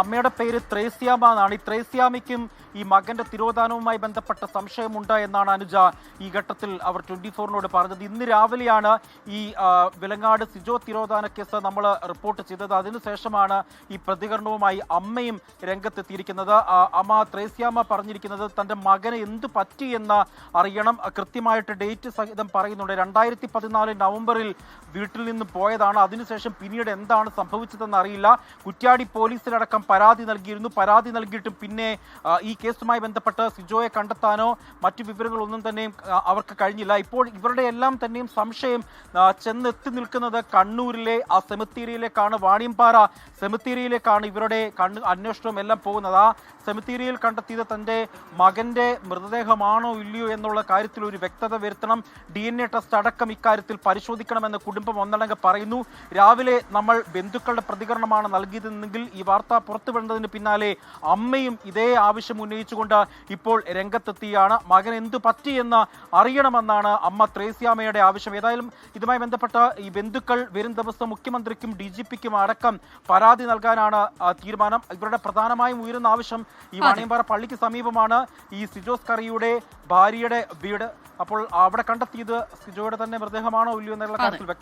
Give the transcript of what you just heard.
അമ്മയുടെ പേര് ത്രേസ്യാമ എന്നാണ്. ഈ ത്രേസ്യാമയ്ക്കും ഈ മകന്റെ തിരോധാനവുമായി ബന്ധപ്പെട്ട സംശയമുണ്ട് എന്നാണ് അനുജ ഈ ഘട്ടത്തിൽ അവർ 24-നോട് പറഞ്ഞത്. ഇന്ന് രാവിലെയാണ് ഈ വിലങ്ങാട് സിജോ തിരോധാന കേസ് നമ്മൾ റിപ്പോർട്ട് ചെയ്തത്. അതിനുശേഷമാണ് ഈ പ്രതികരണവുമായി അമ്മയും രംഗത്തെത്തിയിരിക്കുന്നത്. അമ്മ ത്രേസ്യാമ പറഞ്ഞിരിക്കുന്നത് തൻ്റെ മകന് എന്ത് പറ്റി എന്ന് അറിയണം. കൃത്യമായിട്ട് ഡേറ്റ് സഹിതം പറയുന്നുണ്ട്. 2014 നവംബറിൽ വീട്ടിൽ നിന്ന് പോയതാണ്. അതിനുശേഷം പിന്നീട് എന്താണ് സംഭവിച്ചതെന്ന് അറിയില്ല. കുറ്റ്യാടി പോലീസിലടക്കം പരാതി നൽകിയിരുന്നു. പരാതി നൽകിയിട്ടും പിന്നെ ഈ കേസുമായി ബന്ധപ്പെട്ട് സിജോയെ കണ്ടെത്താനോ മറ്റു വിവരങ്ങളൊന്നും തന്നെയും അവർക്ക് കഴിഞ്ഞില്ല. ഇപ്പോൾ ഇവരുടെ എല്ലാം തന്നെയും സംശയം ചെന്നെത്തി നിൽക്കുന്നത് കണ്ണൂരിലെ ആ സെമിത്തേരിയിലേക്കാണ്. വാണിയമ്പാറ സെമിത്തേരിയിലേക്കാണ് ഇവരുടെ അന്വേഷണവും എല്ലാം പോകുന്നത്. ആ സെമിത്തേരിയിൽ കണ്ടെത്തിയത് തൻ്റെ മകൻ്റെ മൃതദേഹമാണോ ഇല്ലയോ എന്നുള്ള കാര്യത്തിൽ ഒരു വ്യക്തത വരുത്തണം. DNA ടെസ്റ്റ് അടക്കം ഇക്കാര്യത്തിൽ പരിശോധിക്കണമെന്ന് കുടുംബം ഒന്നടങ്ക പറയുന്നു. രാവിലെ നമ്മൾ ബന്ധുക്കളുടെ പ്രതികരണമാണ് നൽകിയതെങ്കിൽ ഈ വാർത്ത പുറത്തുവിടുന്നതിന് പിന്നാലെ അമ്മയും ഇതേ ആവശ്യം ഉന്നയിച്ചുകൊണ്ട് ഇപ്പോൾ രംഗത്തെത്തിയാണ്. മകൻ എന്തു പറ്റിയെന്ന് അറിയണമെന്നാണ് അമ്മ ത്രേസ്യാമയുടെ ആവശ്യം. ഏതായാലും ഇതുമായി ബന്ധപ്പെട്ട ഈ ബന്ധുക്കൾ വരും ദിവസം മുഖ്യമന്ത്രിക്കും DGPക്കും അടക്കം പരാതി നൽകാനാണ് തീരുമാനം. ഇവരുടെ പ്രധാനമായും ഉയരുന്ന ആവശ്യം ഈ വാണിയമ്പാറ പള്ളിക്ക് സമീപമാണ് ഈ സിജോസ് കറിയുടെ ഭാര്യയുടെ വീട്. അപ്പോൾ അവിടെ കണ്ടെത്തിയത് സിജോയുടെ തന്നെ മൃതദേഹമാണോ ഇല്ലയോ എന്നുള്ള കാര്യത്തിൽ